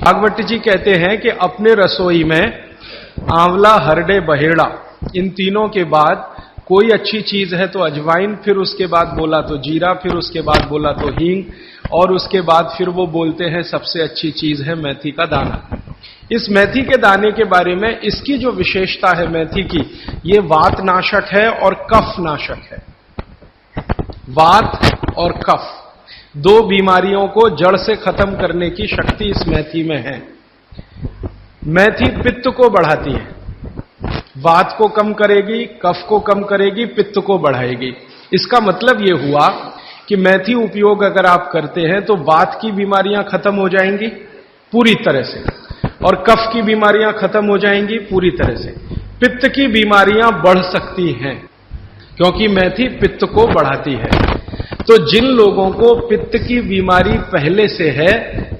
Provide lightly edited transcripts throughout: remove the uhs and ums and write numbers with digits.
भागवत जी कहते हैं कि अपने रसोई में आंवला, हरडे, बहेड़ा, इन तीनों के बाद कोई अच्छी चीज है तो अजवाइन, फिर उसके बाद बोला तो जीरा, फिर उसके बाद बोला तो हींग, और उसके बाद फिर वो बोलते हैं सबसे अच्छी चीज है मेथी का दाना। इस मेथी के दाने के बारे में इसकी जो विशेषता है मेथी की, ये वात नाशक है और कफ नाशक है। वात और कफ, दो बीमारियों को जड़ से खत्म करने की शक्ति इस मेथी में है। मेथी पित्त को बढ़ाती है, वात को कम करेगी, कफ को कम करेगी, पित्त को बढ़ाएगी। इसका मतलब यह हुआ कि मेथी उपयोग अगर आप करते हैं तो वात की बीमारियां खत्म हो जाएंगी पूरी तरह से, और कफ की बीमारियां खत्म हो जाएंगी पूरी तरह से। पित्त की बीमारियां बढ़ सकती हैं क्योंकि मेथी पित्त को बढ़ाती है। तो जिन लोगों को पित्त की बीमारी पहले से है,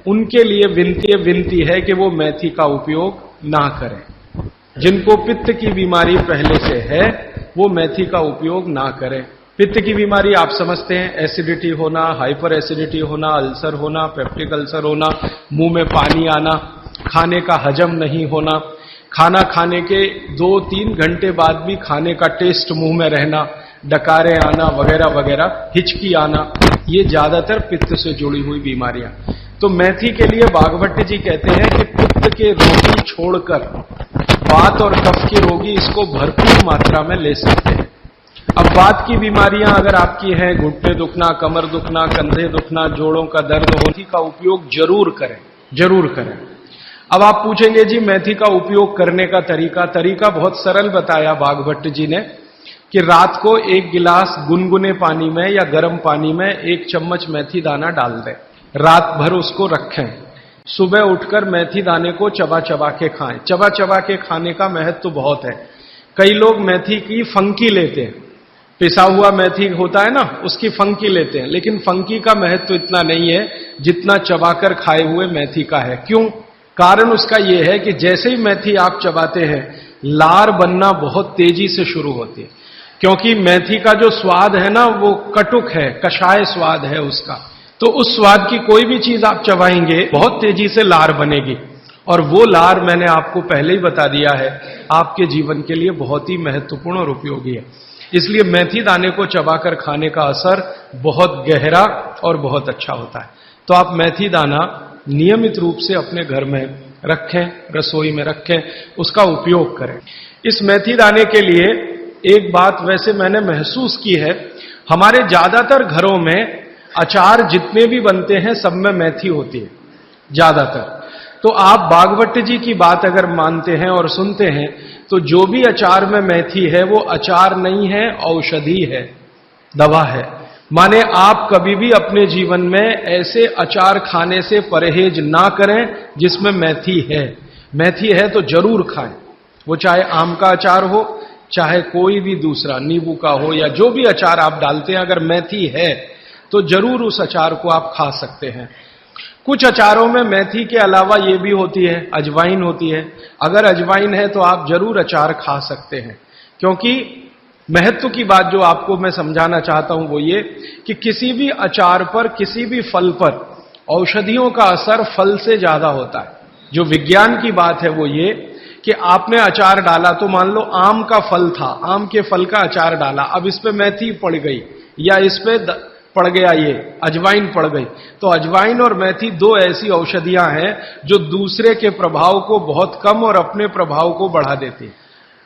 उनके लिए विनती है कि वो मेथी का उपयोग ना करें। जिनको पित्त की बीमारी पहले से है, वो मेथी का उपयोग ना करें। पित्त की बीमारी आप समझते हैं, एसिडिटी होना, हाइपर एसिडिटी होना, अल्सर होना, पेप्टिक अल्सर होना, मुंह में पानी आना, खाने का हजम नहीं होना, खाना खाने के 2-3 घंटे बाद भी खाने का टेस्ट मुंह में रहना, डकारे आना वगैरह वगैरह, हिचकी आना, ये ज्यादातर पित्त से जुड़ी हुई बीमारियां। तो मेथी के लिए भागवत जी कहते हैं कि पित्त के रोगी छोड़कर वात और कफ के रोगी इसको भरपूर मात्रा में ले सकते हैं। अब वात की बीमारियां अगर आपकी हैं, घुटने दुखना, कमर दुखना, कंधे दुखना, जोड़ों का दर्द, मेथी का उपयोग जरूर करें, जरूर करें। अब आप पूछेंगे जी मेथी का उपयोग करने का तरीका बहुत सरल बताया भागवत जी ने कि रात को 1 गिलास गुनगुने पानी में या गर्म पानी में 1 चम्मच मेथी दाना डाल दें, रात भर उसको रखें, सुबह उठकर मेथी दाने को चबा चबा के खाएं। चबा चबा के खाने का महत्व तो बहुत है। कई लोग मेथी की फंकी लेते हैं, पिसा हुआ मेथी होता है ना, उसकी फंकी लेते हैं, लेकिन फंकी का महत्व तो इतना नहीं है जितना चबाकर खाए हुए मेथी का है। क्यों? कारण उसका यह है कि जैसे ही मेथी आप चबाते हैं, लार बनना बहुत तेजी से शुरू होती है, क्योंकि मेथी का जो स्वाद है ना, वो कटुक है, कषाय स्वाद है उसका। तो उस स्वाद की कोई भी चीज आप चबाएंगे, बहुत तेजी से लार बनेगी, और वो लार मैंने आपको पहले ही बता दिया है, आपके जीवन के लिए बहुत ही महत्वपूर्ण और उपयोगी है। इसलिए मेथी दाने को चबाकर खाने का असर बहुत गहरा और बहुत अच्छा होता है। तो आप मेथी दाना नियमित रूप से अपने घर में रखें, रसोई में रखें, उसका उपयोग करें। इस मेथी दाने के लिए एक बात वैसे मैंने महसूस की है, हमारे ज्यादातर घरों में अचार जितने भी बनते हैं सब में मेथी होती है ज्यादातर। तो आप भागवत जी की बात अगर मानते हैं और सुनते हैं, तो जो भी अचार में मेथी है वो अचार नहीं है, औषधि है, दवा है। माने आप कभी भी अपने जीवन में ऐसे अचार खाने से परहेज ना करें जिसमें मेथी है। मेथी है तो जरूर खाएं, वो चाहे आम का अचार हो, चाहे कोई भी दूसरा नींबू का हो, या जो भी अचार आप डालते हैं, अगर मेथी है तो जरूर उस अचार को आप खा सकते हैं। कुछ अचारों में मेथी के अलावा ये भी होती है, अजवाइन होती है। अगर अजवाइन है तो आप जरूर अचार खा सकते हैं, क्योंकि महत्व की बात जो आपको मैं समझाना चाहता हूं वो ये कि किसी भी अचार पर, किसी भी फल पर औषधियों का असर फल से ज्यादा होता है। जो विज्ञान की बात है वो ये कि आपने अचार डाला, तो मान लो आम का फल था, आम के फल का अचार डाला, अब इस पे मेथी पड़ गई या इस पे पड़ गया ये अजवाइन पड़ गई, तो अजवाइन और मेथी 2 ऐसी औषधियां हैं जो दूसरे के प्रभाव को बहुत कम और अपने प्रभाव को बढ़ा देती हैं।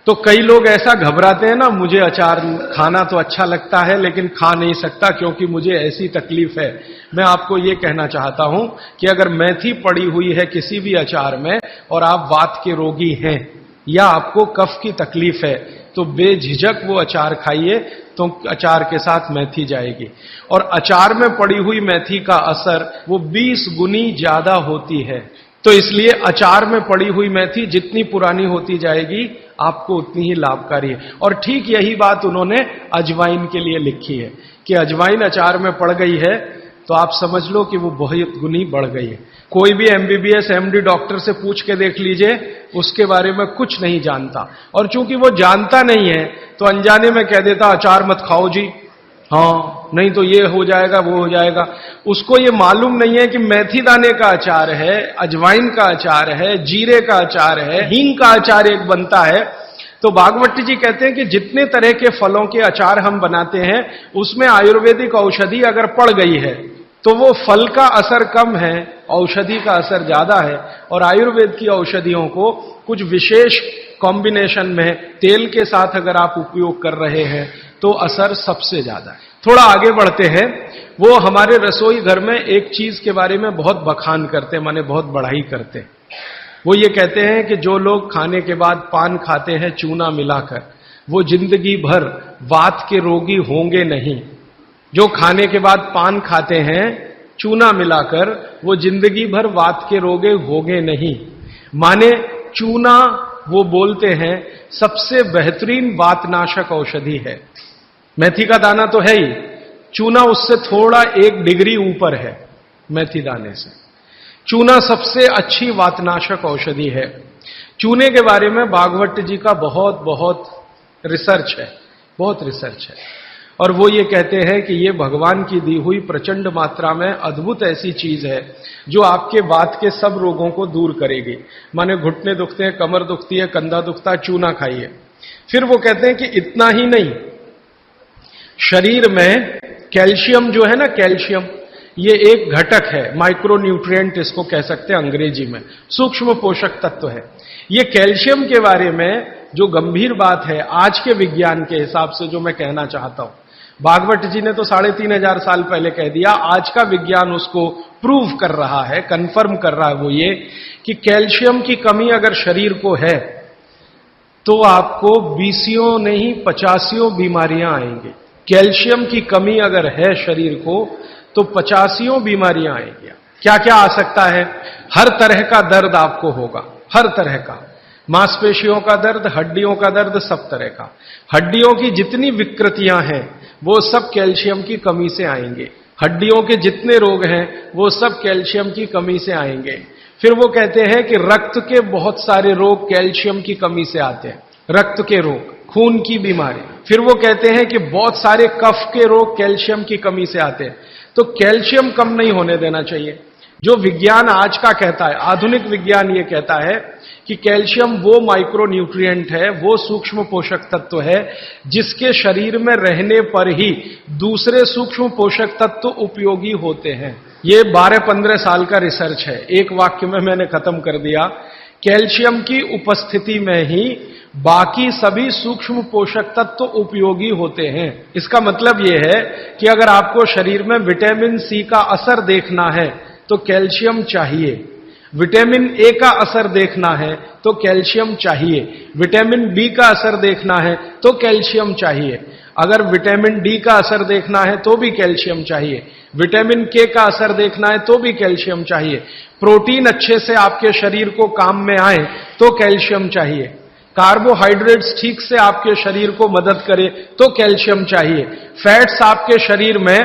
तो कई लोग ऐसा घबराते हैं ना, मुझे अचार खाना तो अच्छा लगता है लेकिन खा नहीं सकता क्योंकि मुझे ऐसी तकलीफ है। मैं आपको ये कहना चाहता हूं कि अगर मेथी पड़ी हुई है किसी भी अचार में और आप वात के रोगी हैं या आपको कफ की तकलीफ है, तो बेझिझक वो अचार खाइए, तो अचार के साथ मेथी जाएगी। और अचार में पड़ी हुई मेथी का असर वो 20 गुनी ज्यादा होती है। तो इसलिए अचार में पड़ी हुई मेथी जितनी पुरानी होती जाएगी आपको उतनी ही लाभकारी है। और ठीक यही बात उन्होंने अजवाइन के लिए लिखी है कि अजवाइन अचार में पड़ गई है तो आप समझ लो कि वो बहुत गुनी बढ़ गई है। कोई भी MBBS MD डॉक्टर से पूछ के देख लीजिए, उसके बारे में कुछ नहीं जानता, और चूंकि वो जानता नहीं है तो अनजाने में कह देता अचार मत खाओ जी, हाँ, नहीं तो ये हो जाएगा, वो हो जाएगा। उसको ये मालूम नहीं है कि मेथी दाने का अचार है, अजवाइन का अचार है, जीरे का अचार है, हींग का अचार एक बनता है। तो भागवत जी कहते हैं कि जितने तरह के फलों के अचार हम बनाते हैं, उसमें आयुर्वेदिक औषधि अगर पड़ गई है तो वो फल का असर कम है, औषधि का असर ज्यादा है। और आयुर्वेद की औषधियों को कुछ विशेष कॉम्बिनेशन में तेल के साथ अगर आप उपयोग कर रहे हैं तो असर सबसे ज्यादा है। थोड़ा आगे बढ़ते हैं। वो हमारे रसोई घर में एक चीज के बारे में बहुत बखान करते हैं, माने बहुत बढ़ाई करते हैं। वो ये कहते हैं कि जो लोग खाने के बाद पान खाते हैं चूना मिलाकर, वो जिंदगी भर वात के रोगी होंगे नहीं। जो खाने के बाद पान खाते हैं चूना मिलाकर, वो जिंदगी भर वात के रोगी होंगे नहीं। माने चूना, वो बोलते हैं, सबसे बेहतरीन वातनाशक औषधि है। मेथी का दाना तो है ही, चूना उससे थोड़ा 1 डिग्री ऊपर है। मेथी दाने से चूना सबसे अच्छी वातनाशक औषधि है। चूने के बारे में भागवत जी का बहुत बहुत रिसर्च है, बहुत रिसर्च है। और वो ये कहते हैं कि ये भगवान की दी हुई प्रचंड मात्रा में अद्भुत ऐसी चीज है जो आपके वात के सब रोगों को दूर करेगी। माने घुटने दुखते हैं, कमर दुखती है, कंधा दुखता है, चूना खाइए। फिर वो कहते हैं कि इतना ही नहीं, शरीर में कैल्शियम जो है ना, कैल्शियम ये एक घटक है, माइक्रो न्यूट्रिएंट इसको कह सकते हैं अंग्रेजी में, सूक्ष्म पोषक तत्व है। ये कैल्शियम के बारे में जो गंभीर बात है आज के विज्ञान के हिसाब से, जो मैं कहना चाहता हूं, भागवत जी ने तो 3500 साल पहले कह दिया, आज का विज्ञान उसको प्रूव कर रहा है, कंफर्म कर रहा है। वो ये कि कैल्शियम की कमी अगर शरीर को है तो आपको 20 नहीं 50 बीमारियां आएंगी। कैल्शियम की कमी अगर है शरीर को तो 50 बीमारियां आएंगी। क्या क्या आ सकता है? हर तरह का दर्द आपको होगा, हर तरह का, मांसपेशियों का दर्द, हड्डियों का दर्द, सब तरह का। हड्डियों की जितनी विकृतियां हैं वो सब कैल्शियम की कमी से आएंगे। हड्डियों के जितने रोग हैं वो सब कैल्शियम की कमी से आएंगे। फिर वो कहते हैं कि रक्त के बहुत सारे रोग कैल्शियम की कमी से आते हैं, रक्त के रोग, खून की बीमारी। फिर वो कहते हैं कि बहुत सारे कफ के रोग कैल्शियम की कमी से आते हैं। तो कैल्शियम कम नहीं होने देना चाहिए। जो विज्ञान आज का कहता है, आधुनिक विज्ञान ये कहता है कि कैल्शियम वो माइक्रो न्यूट्रिएंट है, वो सूक्ष्म पोषक तत्व है जिसके शरीर में रहने पर ही दूसरे सूक्ष्म पोषक तत्व उपयोगी होते हैं। ये 12-15 साल का रिसर्च है, एक वाक्य में मैंने खत्म कर दिया। कैल्शियम की उपस्थिति में ही बाकी सभी सूक्ष्म पोषक तत्व उपयोगी होते हैं। इसका मतलब यह है कि अगर आपको शरीर में विटामिन सी का असर देखना है तो कैल्शियम चाहिए, विटामिन ए का असर देखना है तो कैल्शियम चाहिए, विटामिन बी का असर देखना है तो कैल्शियम चाहिए, अगर विटामिन डी का असर देखना है तो भी कैल्शियम चाहिए, विटामिन के का असर देखना है तो भी कैल्शियम चाहिए, प्रोटीन अच्छे से आपके शरीर को काम में आए तो कैल्शियम चाहिए, कार्बोहाइड्रेट्स ठीक से आपके शरीर को मदद करे तो कैल्शियम चाहिए, फैट्स आपके शरीर में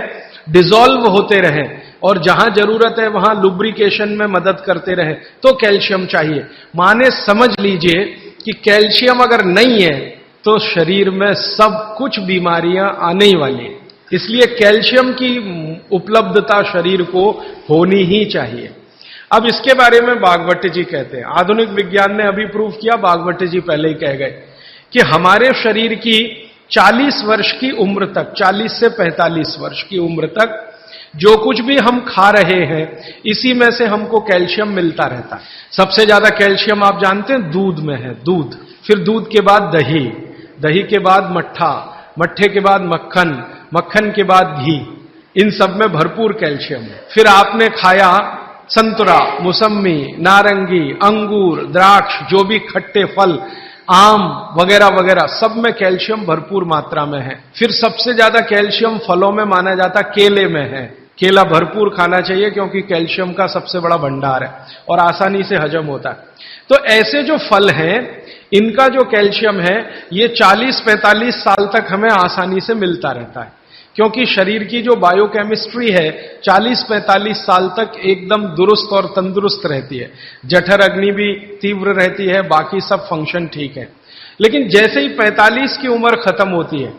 डिसॉल्व होते रहें और जहां जरूरत है वहां लुब्रिकेशन में मदद करते रहे तो कैल्शियम चाहिए। माने समझ लीजिए कि कैल्शियम अगर नहीं है तो शरीर में सब कुछ बीमारियां आने ही वाली हैं। इसलिए कैल्शियम की उपलब्धता शरीर को होनी ही चाहिए। अब इसके बारे में भागवत जी कहते हैं, आधुनिक विज्ञान ने अभी प्रूव किया, भागवत जी पहले ही कह गए कि हमारे शरीर की 40 वर्ष की उम्र तक, 40 से 45 वर्ष की उम्र तक जो कुछ भी हम खा रहे हैं इसी में से हमको कैल्शियम मिलता रहता है। सबसे ज्यादा कैल्शियम आप जानते हैं दूध में है, दूध, फिर दूध के बाद दही, दही के बाद मट्ठा, मट्ठे के बाद मक्खन, मक्खन के बाद घी, इन सब में भरपूर कैल्शियम है। फिर आपने खाया संतरा, मौसम्मी, नारंगी, अंगूर, द्राक्ष, जो भी खट्टे फल, आम वगैरह वगैरह, सब में कैल्शियम भरपूर मात्रा में है। फिर सबसे ज्यादा कैल्शियम फलों में माना जाता केले में है। केला भरपूर खाना चाहिए क्योंकि कैल्शियम का सबसे बड़ा भंडार है और आसानी से हजम होता है। तो ऐसे जो फल हैं इनका जो कैल्शियम है ये 40-45 साल तक हमें आसानी से मिलता रहता है, क्योंकि शरीर की जो बायोकेमिस्ट्री है 40-45 साल तक एकदम दुरुस्त और तंदुरुस्त रहती है। जठर अग्नि भी तीव्र रहती है, बाकी सब फंक्शन ठीक है। लेकिन जैसे ही 45 की उम्र खत्म होती है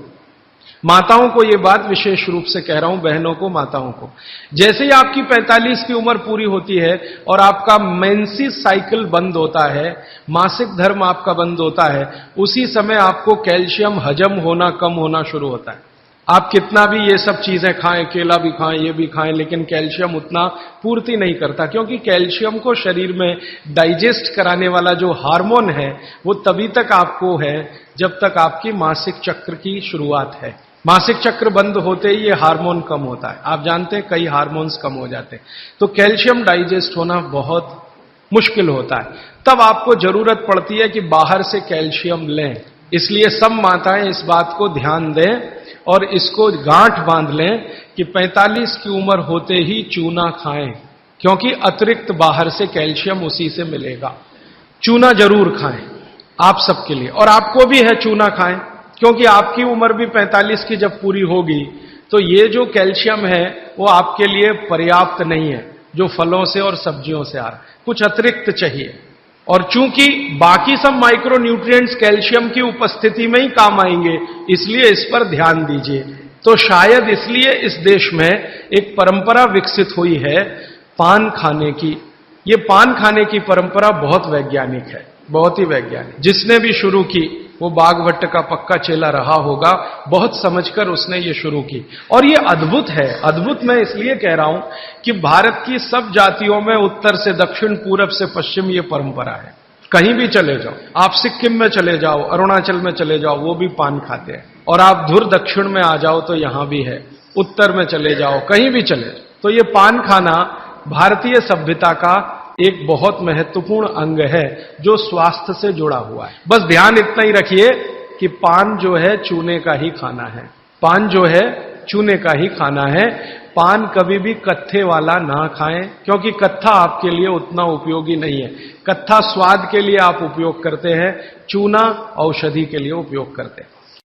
माताओं को ये बात विशेष रूप से कह रहा हूं, बहनों को, माताओं को। जैसे ही आपकी 45 की उम्र पूरी होती है और आपका मेंसेस साइकिल बंद होता है, मासिक धर्म आपका बंद होता है, उसी समय आपको कैल्शियम हजम होना कम होना शुरू होता है। आप कितना भी ये सब चीजें खाएं, केला भी खाएं, ये भी खाएं, लेकिन कैल्शियम उतना पूर्ति नहीं करता, क्योंकि कैल्शियम को शरीर में डाइजेस्ट कराने वाला जो हार्मोन है वो तभी तक आपको है जब तक आपकी मासिक चक्र की शुरुआत है। मासिक चक्र बंद होते ही ये हार्मोन कम होता है। आप जानते हैं कई हार्मोन्स कम हो जाते हैं, तो कैल्शियम डाइजेस्ट होना बहुत मुश्किल होता है। तब आपको जरूरत पड़ती है कि बाहर से कैल्शियम लें। इसलिए सब माताएं इस बात को ध्यान दें और इसको गांठ बांध लें कि 45 की उम्र होते ही चूना खाएं, क्योंकि अतिरिक्त बाहर से कैल्शियम उसी से मिलेगा। चूना जरूर खाएं आप सबके लिए, और आपको भी है चूना खाएं, क्योंकि आपकी उम्र भी 45 की जब पूरी होगी तो ये जो कैल्शियम है वो आपके लिए पर्याप्त नहीं है जो फलों से और सब्जियों से आ रहा है, कुछ अतिरिक्त चाहिए। और चूंकि बाकी सब माइक्रो न्यूट्रिएंट्स कैल्शियम की उपस्थिति में ही काम आएंगे, इसलिए इस पर ध्यान दीजिए। तो शायद इसलिए इस देश में एक परंपरा विकसित हुई है पान खाने की। ये पान खाने की परंपरा बहुत वैज्ञानिक है, बहुत ही वैज्ञानिक। जिसने भी शुरू की वो बागभट्ट का पक्का चेला रहा होगा, बहुत समझकर उसने ये शुरू की। और ये अद्भुत है। अद्भुत मैं इसलिए कह रहा हूं कि भारत की सब जातियों में उत्तर से दक्षिण, पूरब से पश्चिम ये परंपरा है। कहीं भी चले जाओ, आप सिक्किम में चले जाओ, अरुणाचल में चले जाओ, वो भी पान खाते हैं। और आप धुर दक्षिण में आ जाओ तो यहां भी है, उत्तर में चले जाओ, कहीं भी चले जाओ, तो ये पान खाना भारतीय सभ्यता का एक बहुत महत्वपूर्ण अंग है जो स्वास्थ्य से जुड़ा हुआ है। बस ध्यान इतना ही रखिए कि पान जो है चूने का ही खाना है। पान जो है चूने का ही खाना है। पान कभी भी कत्थे वाला ना खाएं, क्योंकि कत्था आपके लिए उतना उपयोगी नहीं है। कत्था स्वाद के लिए आप उपयोग करते हैं, चूना औषधि के लिए उपयोग करते हैं।